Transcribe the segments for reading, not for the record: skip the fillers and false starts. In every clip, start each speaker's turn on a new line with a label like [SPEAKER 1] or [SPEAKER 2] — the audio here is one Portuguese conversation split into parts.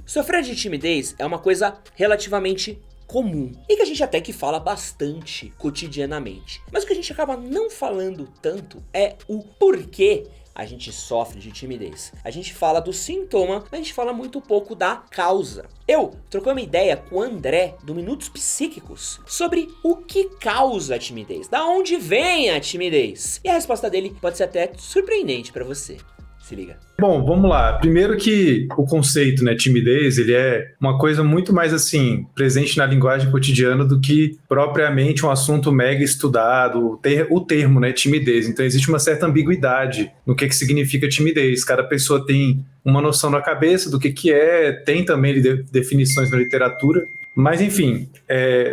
[SPEAKER 1] Sofrer de timidez é uma coisa relativamente comum e que a gente até que fala bastante cotidianamente. Mas o que a gente acaba não falando tanto é o porquê a gente sofre de timidez. A gente fala do sintoma, mas a gente fala muito pouco da causa. Eu troquei uma ideia com o André, do Minutos Psíquicos, sobre o que causa a timidez, da onde vem a timidez. E a resposta dele pode ser até surpreendente para você. Se liga.
[SPEAKER 2] Bom, vamos lá. Primeiro que o conceito, né, timidez, ele é uma coisa muito mais, assim, presente na linguagem cotidiana do que propriamente um assunto mega estudado, o termo, né, timidez. Então, existe uma certa ambiguidade no que significa timidez. Cada pessoa tem uma noção na cabeça do que é, tem também definições na literatura. Mas, enfim,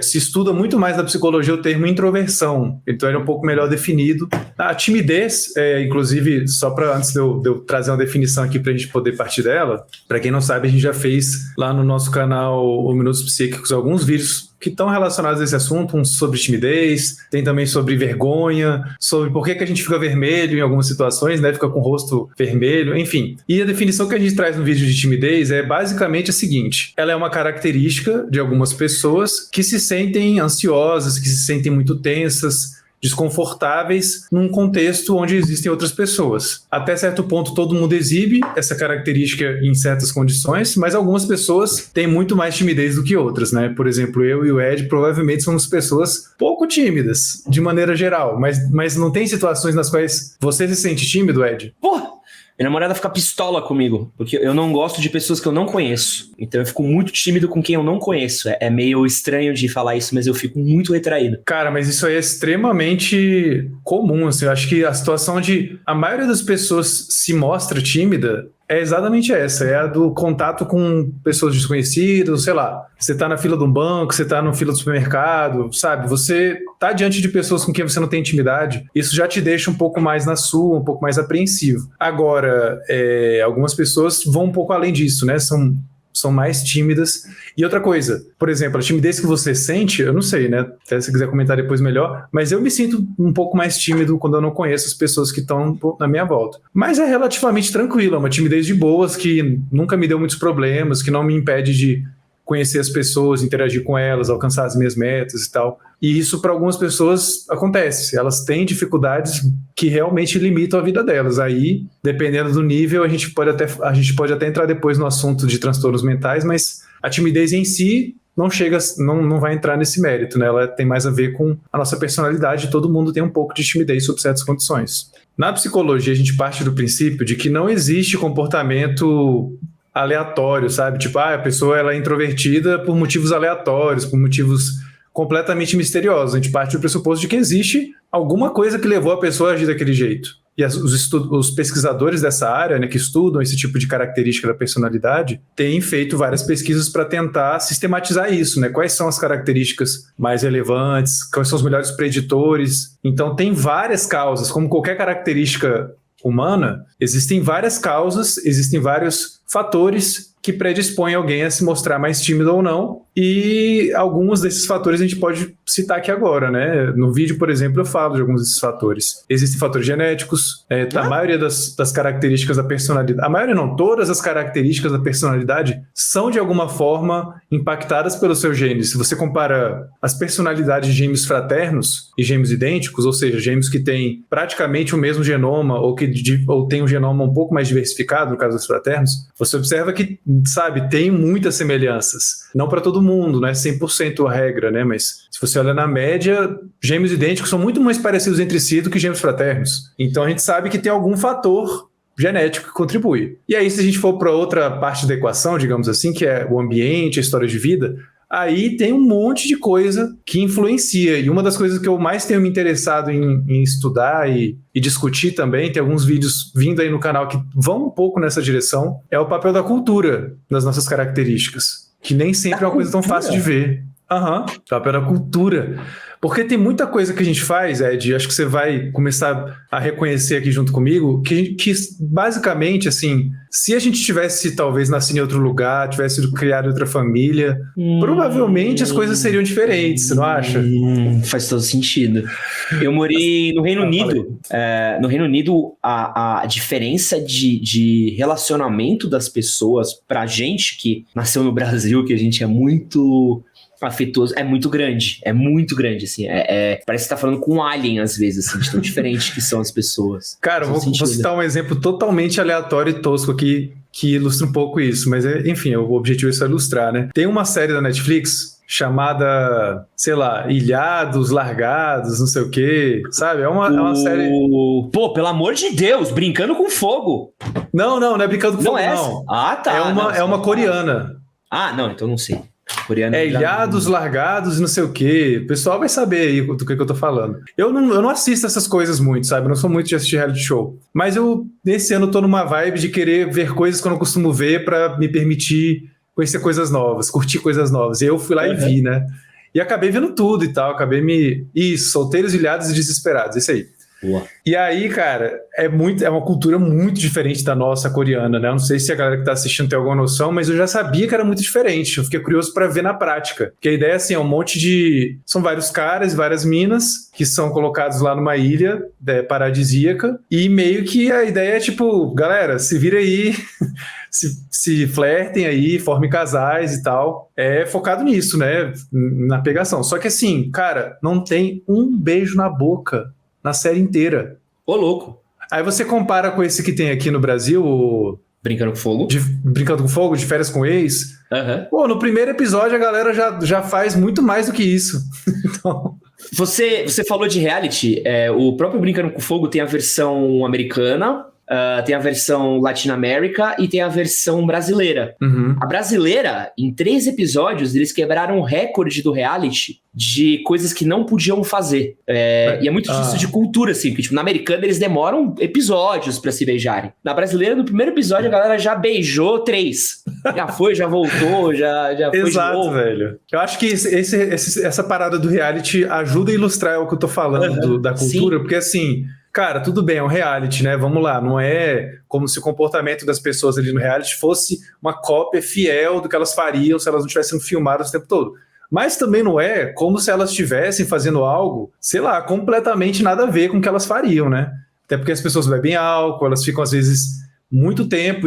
[SPEAKER 2] se estuda muito mais na psicologia o termo introversão, então ele é um pouco melhor definido. A timidez, inclusive, só para antes de eu trazer uma definição aqui para a gente poder partir dela, para quem não sabe, a gente já fez lá no nosso canal, o Minutos Psíquicos, alguns vídeos que estão relacionados a esse assunto, uns sobre timidez, tem também sobre vergonha, sobre por que a gente fica vermelho em algumas situações, né, fica com o rosto vermelho, enfim. E a definição que a gente traz no vídeo de timidez é basicamente a seguinte: ela é uma característica de algumas pessoas que se sentem ansiosas, que se sentem muito tensas, desconfortáveis num contexto onde existem outras pessoas. Até certo ponto, todo mundo exibe essa característica em certas condições, mas algumas pessoas têm muito mais timidez do que outras, né? Por exemplo, eu e o Ed provavelmente somos pessoas pouco tímidas, de maneira geral, mas não tem situações nas quais você se sente tímido, Ed?
[SPEAKER 3] Porra! Minha namorada fica pistola comigo, porque eu não gosto de pessoas que eu não conheço. Então eu fico muito tímido com quem eu não conheço. É meio estranho de falar isso, mas eu fico muito retraído.
[SPEAKER 2] Cara, mas isso aí é extremamente comum, assim. Eu acho que a situação onde a maioria das pessoas se mostra tímida é exatamente essa, é a do contato com pessoas desconhecidas, sei lá, você tá na fila de um banco, você tá na fila do supermercado, sabe, você tá diante de pessoas com quem você não tem intimidade, isso já te deixa um pouco mais na sua, um pouco mais apreensivo. Agora, algumas pessoas vão um pouco além disso, né, são mais tímidas. E outra coisa, por exemplo, a timidez que você sente, eu não sei, né? Até se quiser comentar depois melhor, mas eu me sinto um pouco mais tímido quando eu não conheço as pessoas que estão na minha volta. Mas é relativamente tranquila, uma timidez de boas que nunca me deu muitos problemas, que não me impede de conhecer as pessoas, interagir com elas, alcançar as minhas metas e tal. E isso para algumas pessoas acontece. Elas têm dificuldades que realmente limitam a vida delas. Aí, dependendo do nível, a gente pode até entrar depois no assunto de transtornos mentais, mas a timidez em si não vai entrar nesse mérito, né? Ela tem mais a ver com a nossa personalidade. Todo mundo tem um pouco de timidez sob certas condições. Na psicologia, a gente parte do princípio de que não existe comportamento aleatório, sabe? Tipo, a pessoa ela é introvertida por motivos aleatórios, por motivos completamente misteriosos. A gente parte do pressuposto de que existe alguma coisa que levou a pessoa a agir daquele jeito. E os pesquisadores dessa área, né, que estudam esse tipo de característica da personalidade, têm feito várias pesquisas para tentar sistematizar isso, né? Quais são as características mais relevantes, quais são os melhores preditores. Então, tem várias causas, como qualquer característica humana, existem várias causas, existem vários fatores que predispõem alguém a se mostrar mais tímido ou não, e alguns desses fatores a gente pode citar aqui agora, né? No vídeo, por exemplo, eu falo de alguns desses fatores. Existem fatores genéticos, a maioria das características da personalidade, a maioria não, todas as características da personalidade são de alguma forma impactadas pelo seu gene. Se você compara as personalidades de gêmeos fraternos e gêmeos idênticos, ou seja, gêmeos que têm praticamente o mesmo genoma ou têm um genoma um pouco mais diversificado, no caso dos fraternos, você observa que, sabe, tem muitas semelhanças. Não para todo mundo, não é 100% a regra, né? Mas se você olha na média, gêmeos idênticos são muito mais parecidos entre si do que gêmeos fraternos. Então a gente sabe que tem algum fator genético que contribui. E aí, se a gente for para outra parte da equação, digamos assim, que é o ambiente, a história de vida, aí tem um monte de coisa que influencia. E uma das coisas que eu mais tenho me interessado em estudar e discutir também, tem alguns vídeos vindo aí no canal que vão um pouco nessa direção, é o papel da cultura nas nossas características, que nem sempre é uma coisa tão fácil de ver. Aham, papel da cultura. Porque tem muita coisa que a gente faz, Ed, acho que você vai começar a reconhecer aqui junto comigo, que basicamente, assim, se a gente tivesse talvez nascido em outro lugar, tivesse sido criado em outra família, provavelmente as coisas seriam diferentes, você não acha?
[SPEAKER 3] Faz todo sentido. Eu morei no Reino Unido. No Reino Unido, a diferença de relacionamento das pessoas pra gente que nasceu no Brasil, que a gente é muito afetuoso, é muito grande, assim, parece que tá falando com um alien às vezes, assim, de tão diferente que são as pessoas.
[SPEAKER 2] Cara, vou citar um exemplo totalmente aleatório e tosco aqui, que ilustra um pouco isso, mas enfim, o objetivo é só ilustrar, né? Tem uma série da Netflix chamada, sei lá, Ilhados, Largados, não sei o quê, sabe? É uma série...
[SPEAKER 3] Pô, pelo amor de Deus, Brincando com Fogo.
[SPEAKER 2] Não é Brincando com Fogo, não.
[SPEAKER 3] Ah, tá.
[SPEAKER 2] É uma coreana.
[SPEAKER 3] Ah, não, então não sei. Coreano
[SPEAKER 2] Ilhados, Largados e não sei o quê. O pessoal vai saber aí do que eu tô falando. Eu não assisto essas coisas muito, sabe? Eu não sou muito de assistir reality show. Mas nesse ano, tô numa vibe de querer ver coisas que eu não costumo ver pra me permitir conhecer coisas novas, curtir coisas novas. E eu fui lá e vi, né? E acabei vendo tudo e tal. Acabei Isso, Solteiros, Ilhados e Desesperados. Isso aí.
[SPEAKER 3] Boa.
[SPEAKER 2] E aí, cara, é uma cultura muito diferente da nossa coreana, né? Eu não sei se a galera que tá assistindo tem alguma noção, mas eu já sabia que era muito diferente. Eu fiquei curioso pra ver na prática. Porque a ideia, assim, é são vários caras e várias minas que são colocados lá numa ilha paradisíaca e meio que a ideia é, tipo, galera, se vira aí, se flertem aí, formem casais e tal. É focado nisso, né? Na pegação. Só que, assim, cara, não tem um beijo na boca na série inteira.
[SPEAKER 3] Ô, louco.
[SPEAKER 2] Aí você compara com esse que tem aqui no Brasil,
[SPEAKER 3] Brincando com Fogo.
[SPEAKER 2] Brincando com Fogo, de Férias com Ex.
[SPEAKER 3] Pô,
[SPEAKER 2] no primeiro episódio a galera já faz muito mais do que isso. Então...
[SPEAKER 3] Você falou de reality, o próprio Brincando com Fogo tem a versão americana, tem a versão Latinoamérica e tem a versão brasileira.
[SPEAKER 2] Uhum.
[SPEAKER 3] A brasileira, em 3 episódios, eles quebraram o recorde do reality de coisas que não podiam fazer. E é muito disso de cultura, assim, porque tipo, na americana eles demoram episódios pra se beijarem. Na brasileira, no primeiro episódio, a galera já beijou 3. Já foi, já voltou, já foi.
[SPEAKER 2] Exato,
[SPEAKER 3] de novo.
[SPEAKER 2] velho. Eu acho que essa parada do reality ajuda a ilustrar o que eu tô falando da cultura, porque assim... Cara, tudo bem, é um reality, né? Vamos lá, não é como se o comportamento das pessoas ali no reality fosse uma cópia fiel do que elas fariam se elas não tivessem filmado o tempo todo. Mas também não é como se elas estivessem fazendo algo, sei lá, completamente nada a ver com o que elas fariam, né? Até porque as pessoas bebem álcool, elas ficam às vezes muito tempo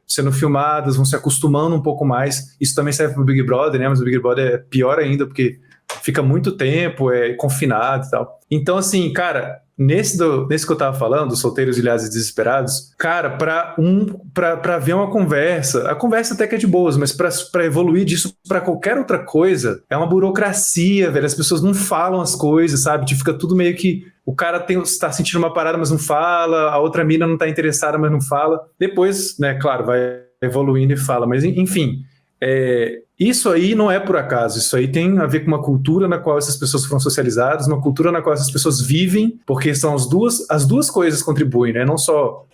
[SPEAKER 2] sendo filmadas, vão se acostumando um pouco mais. Isso também serve para o Big Brother, né? Mas o Big Brother é pior ainda, porque fica muito tempo, é confinado e tal. Então, assim, cara... Nesse que eu tava falando, Solteiros, Ilhados e Desesperados, cara, pra ver uma conversa, a conversa até que é de boas, mas pra evoluir disso pra qualquer outra coisa, é uma burocracia, velho, as pessoas não falam as coisas, sabe, fica tudo meio que, o cara tá sentindo uma parada, mas não fala, a outra mina não tá interessada, mas não fala, depois, né, claro, vai evoluindo e fala, mas enfim, isso aí não é por acaso, isso aí tem a ver com uma cultura na qual essas pessoas foram socializadas, uma cultura na qual essas pessoas vivem, porque são as duas coisas contribuem, né? Não só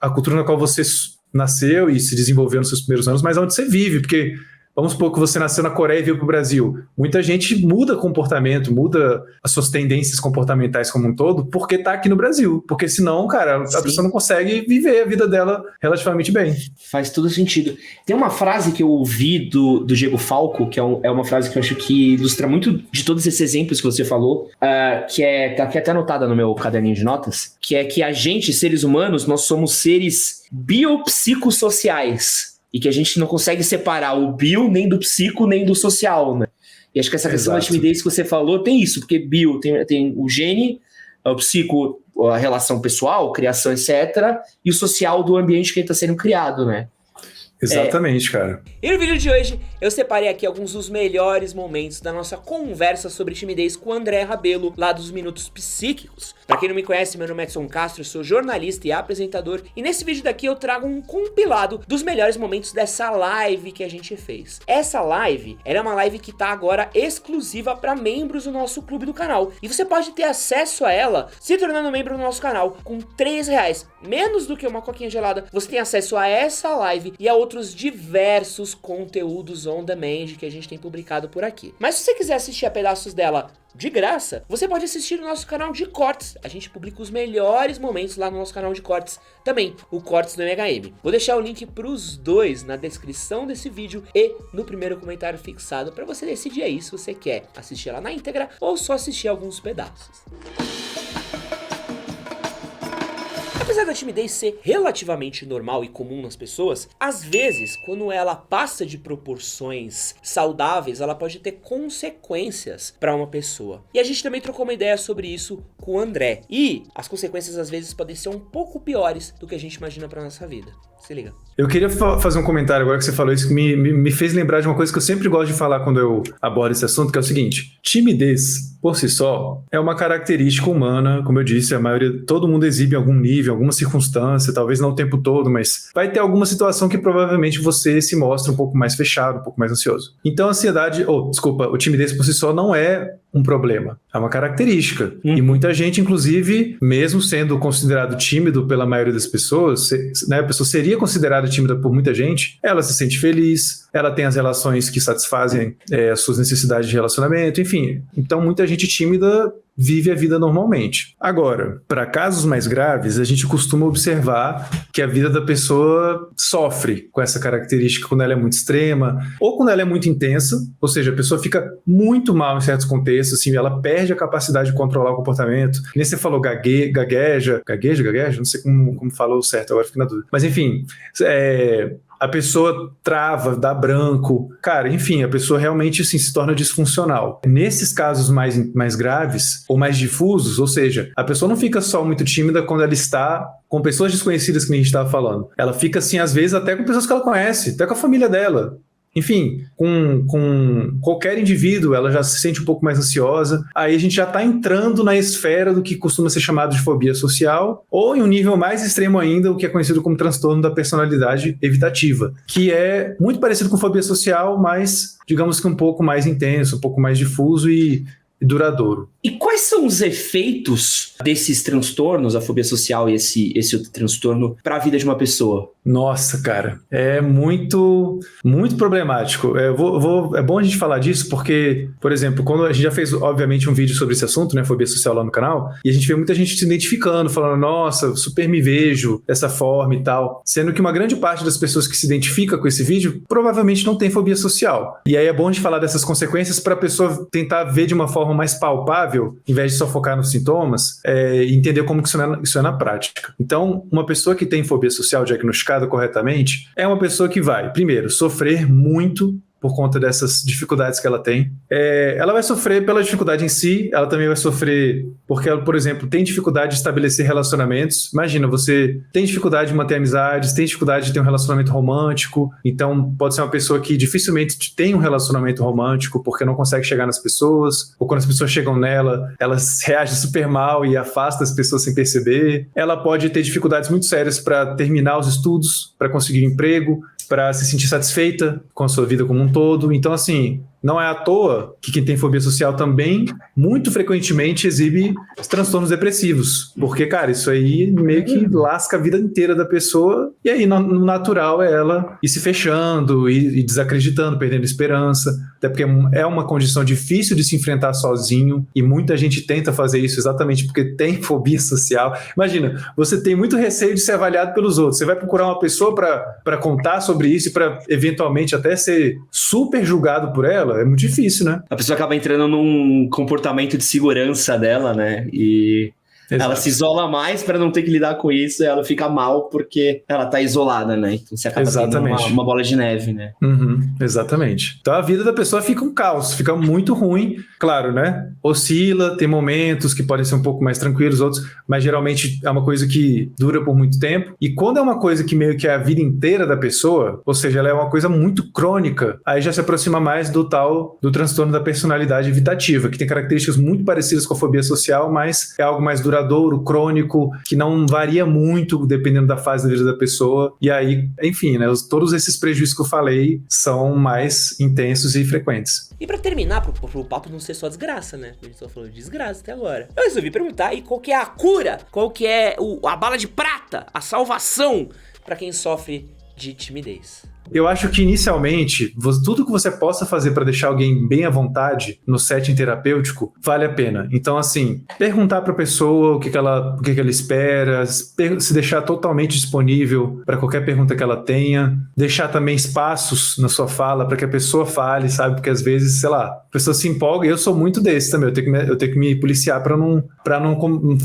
[SPEAKER 2] a cultura na qual você nasceu e se desenvolveu nos seus primeiros anos, mas onde você vive, porque vamos supor que você nasceu na Coreia e veio para o Brasil. Muita gente muda comportamento, muda as suas tendências comportamentais como um todo, porque está aqui no Brasil. Porque senão, cara, a pessoa não consegue viver a vida dela relativamente bem.
[SPEAKER 3] Faz todo sentido. Tem uma frase que eu ouvi do Diego Falco, que é uma frase que eu acho que ilustra muito de todos esses exemplos que você falou, que tá aqui até anotada no meu caderninho de notas, que é que a gente, seres humanos, nós somos seres biopsicossociais. E que a gente não consegue separar o bio nem do psico nem do social, né? E acho que essa questão da timidez que você falou tem isso, porque bio tem o gene, o psico, a relação pessoal, criação, etc. E o social do ambiente que ele está sendo criado, né?
[SPEAKER 2] Exatamente, cara.
[SPEAKER 1] E no vídeo de hoje, eu separei aqui alguns dos melhores momentos da nossa conversa sobre timidez com o André Rabelo, lá dos Minutos Psíquicos. Pra quem não me conhece, meu nome é Edson Castro, eu sou jornalista e apresentador, e nesse vídeo daqui eu trago um compilado dos melhores momentos dessa live que a gente fez. Essa live, ela é uma live que tá agora exclusiva para membros do nosso clube do canal, e você pode ter acesso a ela se tornando membro do nosso canal com R$3, menos do que uma coquinha gelada. Você tem acesso a essa live e a outra outros diversos conteúdos on demand que a gente tem publicado por aqui. Mas se você quiser assistir a pedaços dela de graça, você pode assistir no nosso canal de cortes. A gente publica os melhores momentos lá no nosso canal de cortes também, o Cortes do MHM. Vou deixar o link pros dois na descrição desse vídeo e no primeiro comentário fixado para você decidir aí se você quer assistir ela na íntegra ou só assistir alguns pedaços. Apesar da timidez ser relativamente normal e comum nas pessoas, às vezes, quando ela passa de proporções saudáveis, ela pode ter consequências para uma pessoa. E a gente também trocou uma ideia sobre isso com o André. E as consequências às vezes podem ser um pouco piores do que a gente imagina para nossa vida. Se liga.
[SPEAKER 2] Eu queria fazer um comentário agora que você falou isso, que me fez lembrar de uma coisa que eu sempre gosto de falar quando eu abordo esse assunto, que é o seguinte: timidez, por si só, é uma característica humana, como eu disse, todo mundo exibe em algum nível, alguma circunstância, talvez não o tempo todo, mas vai ter alguma situação que provavelmente você se mostra um pouco mais fechado, um pouco mais ansioso. Então o timidez por si só não é um problema, é uma característica. E muita gente, inclusive, mesmo sendo considerado tímido pela maioria das pessoas, né, a pessoa seria considerada tímida por muita gente, ela se sente feliz, ela tem as relações que satisfazem as suas necessidades de relacionamento, enfim. Então muita gente tímida vive a vida normalmente. Agora, para casos mais graves, a gente costuma observar que a vida da pessoa sofre com essa característica quando ela é muito extrema ou quando ela é muito intensa, ou seja, a pessoa fica muito mal em certos contextos, assim, ela perde a capacidade de controlar o comportamento. Nem você falou gagueja, não sei como falou certo, agora fico na dúvida. Mas enfim, a pessoa trava, dá branco, cara, enfim, a pessoa realmente assim, se torna disfuncional. Nesses casos mais graves ou mais difusos, ou seja, a pessoa não fica só muito tímida quando ela está com pessoas desconhecidas, que a gente estava falando. Ela fica assim, às vezes, até com pessoas que ela conhece, até com a família dela. Enfim, com qualquer indivíduo, ela já se sente um pouco mais ansiosa. Aí a gente já está entrando na esfera do que costuma ser chamado de fobia social, ou em um nível mais extremo ainda, o que é conhecido como transtorno da personalidade evitativa, que é muito parecido com fobia social, mas digamos que um pouco mais intenso, um pouco mais difuso e duradouro.
[SPEAKER 3] E quais são os efeitos desses transtornos, a fobia social e esse outro transtorno, para a vida de uma pessoa?
[SPEAKER 2] Nossa, cara, é muito problemático. É bom a gente falar disso porque, por exemplo, quando a gente já fez, obviamente, um vídeo sobre esse assunto, né, fobia social lá no canal, e a gente vê muita gente se identificando, falando, nossa, super me vejo dessa forma e tal, sendo que uma grande parte das pessoas que se identifica com esse vídeo provavelmente não tem fobia social. E aí é bom a gente falar dessas consequências para a pessoa tentar ver de uma forma mais palpável, em vez de só focar nos sintomas, e entender como que isso é na prática. Então, uma pessoa que tem fobia social diagnosticada corretamente é uma pessoa que vai, primeiro, sofrer muito por conta dessas dificuldades que ela tem. Ela vai sofrer pela dificuldade em si, ela também vai sofrer porque ela, por exemplo, tem dificuldade de estabelecer relacionamentos. Imagina, você tem dificuldade de manter amizades, tem dificuldade de ter um relacionamento romântico, então pode ser uma pessoa que dificilmente tem um relacionamento romântico porque não consegue chegar nas pessoas, ou quando as pessoas chegam nela, ela reage super mal e afasta as pessoas sem perceber. Ela pode ter dificuldades muito sérias para terminar os estudos, para conseguir um emprego, para se sentir satisfeita com a sua vida como um todo. Então, assim, não é à toa que quem tem fobia social também, muito frequentemente, exibe transtornos depressivos. Porque, cara, isso aí meio que lasca a vida inteira da pessoa. E aí, no natural, é ela ir se fechando e desacreditando, perdendo esperança. Até porque é uma condição difícil de se enfrentar sozinho. E muita gente tenta fazer isso exatamente porque tem fobia social. Imagina, você tem muito receio de ser avaliado pelos outros. Você vai procurar uma pessoa para contar sobre isso e para, eventualmente, até ser super julgado por ela. É muito difícil, né?
[SPEAKER 3] A pessoa acaba entrando num comportamento de segurança dela, né? E exato. Ela se isola mais para não ter que lidar com isso, e ela fica mal porque ela tá isolada, né? Então você acaba tendo uma bola de neve, né?
[SPEAKER 2] Exatamente. Então a vida da pessoa fica um caos, fica muito ruim. Claro, né? Oscila, tem momentos que podem ser um pouco mais tranquilos, outros, mas geralmente é uma coisa que dura por muito tempo. E quando é uma coisa que meio que é a vida inteira da pessoa, ou seja, ela é uma coisa muito crônica, aí já se aproxima mais do transtorno da personalidade evitativa, que tem características muito parecidas com a fobia social, mas é algo mais duradouro, crônico, que não varia muito dependendo da fase da vida da pessoa. E aí, enfim, né, todos esses prejuízos que eu falei são mais intensos e frequentes.
[SPEAKER 1] E pra terminar, pro papo não ser só desgraça, né? A gente só falou de desgraça até agora. Eu resolvi perguntar aí qual que é a cura, qual que é a bala de prata, a salvação pra quem sofre de timidez.
[SPEAKER 2] Eu acho que inicialmente, tudo que você possa fazer para deixar alguém bem à vontade no setting terapêutico vale a pena. Então, assim, perguntar para a pessoa o que ela espera, se deixar totalmente disponível para qualquer pergunta que ela tenha, deixar também espaços na sua fala para que a pessoa fale, sabe? Porque às vezes, sei lá, a pessoa se empolga, e eu sou muito desse também, eu tenho que me policiar para não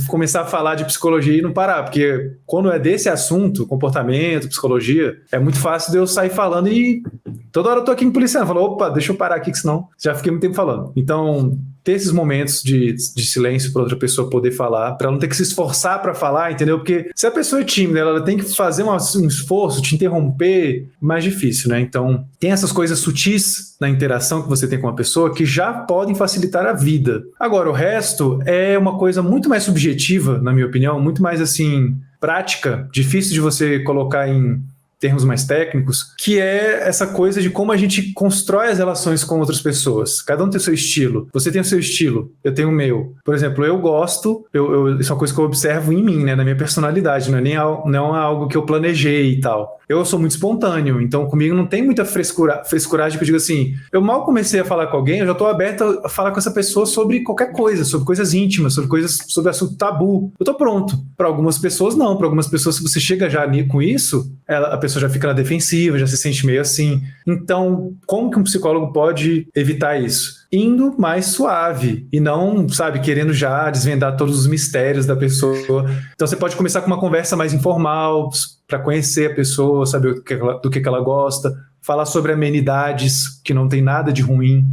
[SPEAKER 2] começar a falar de psicologia e não parar, porque quando é desse assunto, comportamento, psicologia, é muito fácil de eu sair falando e toda hora eu tô aqui me policiando, falo, opa, deixa eu parar aqui, que senão já fiquei muito tempo falando. Então, ter esses momentos de silêncio para outra pessoa poder falar, para ela não ter que se esforçar para falar, entendeu? Porque se a pessoa é tímida, ela tem que fazer um esforço, te interromper, mais difícil, né? Então, tem essas coisas sutis na interação que você tem com uma pessoa que já podem facilitar a vida. Agora, o resto é uma coisa muito mais subjetiva, na minha opinião, muito mais, assim, prática, difícil de você colocar em termos mais técnicos, que é essa coisa de como a gente constrói as relações com outras pessoas. Cada um tem o seu estilo. Você tem o seu estilo, eu tenho o meu. Por exemplo, eu gosto, isso é uma coisa que eu observo em mim, né, na minha personalidade, não é algo que eu planejei e tal. Eu sou muito espontâneo, então comigo não tem muita frescuragem que eu digo assim, eu mal comecei a falar com alguém, eu já estou aberto a falar com essa pessoa sobre qualquer coisa, sobre coisas íntimas, sobre assunto tabu. Eu estou pronto. Para algumas pessoas, não. Para algumas pessoas, se você chega já ali com isso, a pessoa já fica na defensiva, já se sente meio assim. Então, como que um psicólogo pode evitar isso? Indo mais suave e não, sabe, querendo já desvendar todos os mistérios da pessoa. Então, você pode começar com uma conversa mais informal, para conhecer a pessoa, saber do que ela gosta, falar sobre amenidades, que não tem nada de ruim.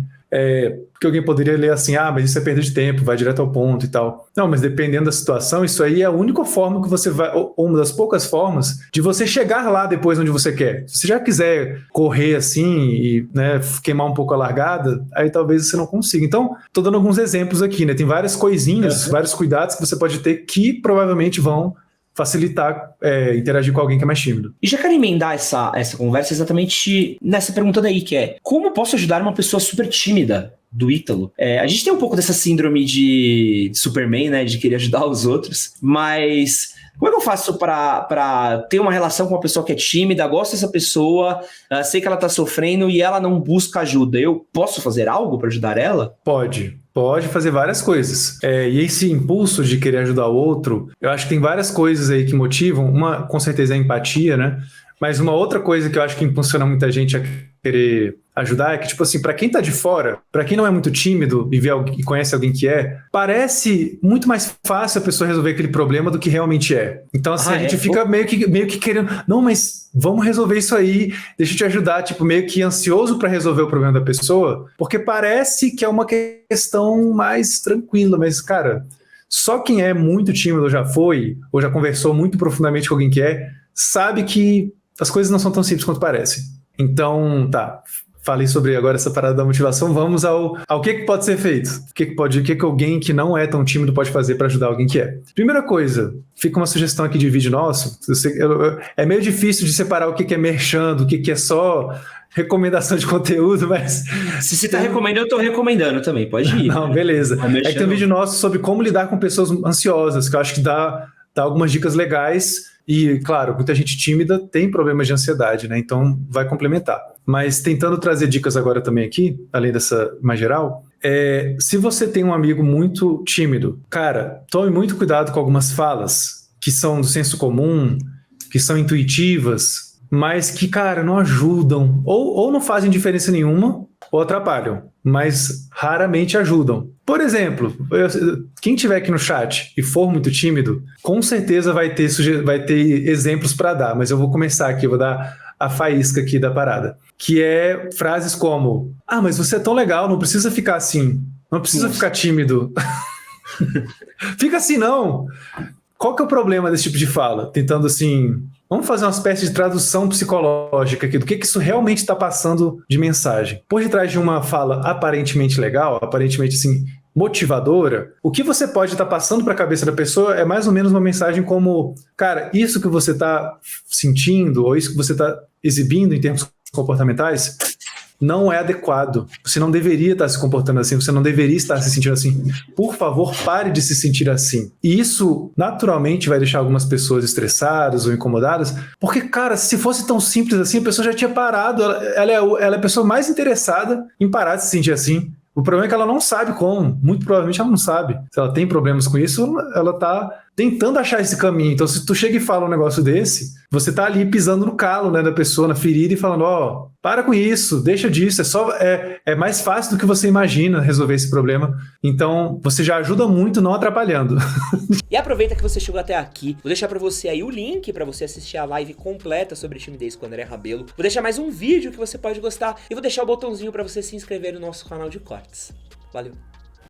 [SPEAKER 2] Porque alguém poderia ler assim, mas isso é perda de tempo, vai direto ao ponto e tal. Não, mas dependendo da situação, isso aí é a única forma que você vai, ou uma das poucas formas, de você chegar lá depois onde você quer. Se você já quiser correr assim e, né, queimar um pouco a largada, aí talvez você não consiga. Então, tô dando alguns exemplos aqui, né? Tem várias coisinhas, vários cuidados que você pode ter que provavelmente vão facilitar interagir com alguém que é mais tímido.
[SPEAKER 3] E já quero emendar essa conversa exatamente nessa pergunta daí, que é: como posso ajudar uma pessoa super tímida? Do Ítalo. A gente tem um pouco dessa síndrome de Superman, né? De querer ajudar os outros, mas como é que eu faço para ter uma relação com uma pessoa que é tímida, gosto dessa pessoa, sei que ela tá sofrendo e ela não busca ajuda? Eu posso fazer algo para ajudar ela?
[SPEAKER 2] Pode fazer várias coisas. E esse impulso de querer ajudar o outro, eu acho que tem várias coisas aí que motivam. Uma, com certeza, é a empatia, né? Mas uma outra coisa que eu acho que impulsiona muita gente a querer ajudar é que, tipo assim, pra quem tá de fora, pra quem não é muito tímido e conhece alguém que parece muito mais fácil a pessoa resolver aquele problema do que realmente é. Então, assim, a gente fica meio que querendo, não, mas vamos resolver isso aí, deixa eu te ajudar, tipo, meio que ansioso pra resolver o problema da pessoa, porque parece que é uma questão mais tranquila, mas, cara, só quem é muito tímido ou já conversou muito profundamente com alguém que sabe que as coisas não são tão simples quanto parecem. Então, tá, falei sobre agora essa parada da motivação, vamos ao que pode ser feito. O que alguém que não é tão tímido pode fazer para ajudar alguém que é. Primeira coisa, fica uma sugestão aqui de vídeo nosso, é meio difícil de separar o que é merchan, o que é só recomendação de conteúdo, mas...
[SPEAKER 3] Se você tá recomendando, eu tô recomendando também, pode ir.
[SPEAKER 2] Não, beleza. É que tem um vídeo nosso sobre como lidar com pessoas ansiosas, que eu acho que dá algumas dicas legais. E, claro, muita gente tímida tem problemas de ansiedade, né? Então, vai complementar. Mas tentando trazer dicas agora também aqui, além dessa mais geral, se você tem um amigo muito tímido, cara, tome muito cuidado com algumas falas que são do senso comum, que são intuitivas, mas que, cara, não ajudam, ou não fazem diferença nenhuma, ou atrapalham, mas raramente ajudam. Por exemplo, quem estiver aqui no chat e for muito tímido, com certeza vai ter exemplos para dar, mas eu vou começar aqui, vou dar a faísca aqui da parada, que é frases como: mas você é tão legal, não precisa ficar assim, não precisa ficar tímido. Fica assim não. Qual que é o problema desse tipo de fala? Tentando assim... Vamos fazer uma espécie de tradução psicológica aqui do que isso realmente está passando de mensagem. Por detrás de uma fala aparentemente legal, aparentemente assim, motivadora, o que você pode estar passando para a cabeça da pessoa é mais ou menos uma mensagem como: cara, isso que você está sentindo, ou isso que você está exibindo em termos comportamentais, não é adequado. Você não deveria estar se comportando assim, você não deveria estar se sentindo assim. Por favor, pare de se sentir assim. E isso, naturalmente, vai deixar algumas pessoas estressadas ou incomodadas, porque, cara, se fosse tão simples assim, a pessoa já tinha parado. Ela é a pessoa mais interessada em parar de se sentir assim. O problema é que ela não sabe como. Muito provavelmente ela não sabe. Se ela tem problemas com isso, ela tá tentando achar esse caminho. Então, se tu chega e fala um negócio desse, você tá ali pisando no calo, né, da pessoa, na ferida, e falando, ó, para com isso, deixa disso, é mais fácil do que você imagina resolver esse problema. Então, você já ajuda muito não atrapalhando.
[SPEAKER 1] E aproveita que você chegou até aqui, vou deixar pra você aí o link pra você assistir a live completa sobre timidez com o André Rabelo. Vou deixar mais um vídeo que você pode gostar e vou deixar o botãozinho pra você se inscrever no nosso canal de cortes. Valeu!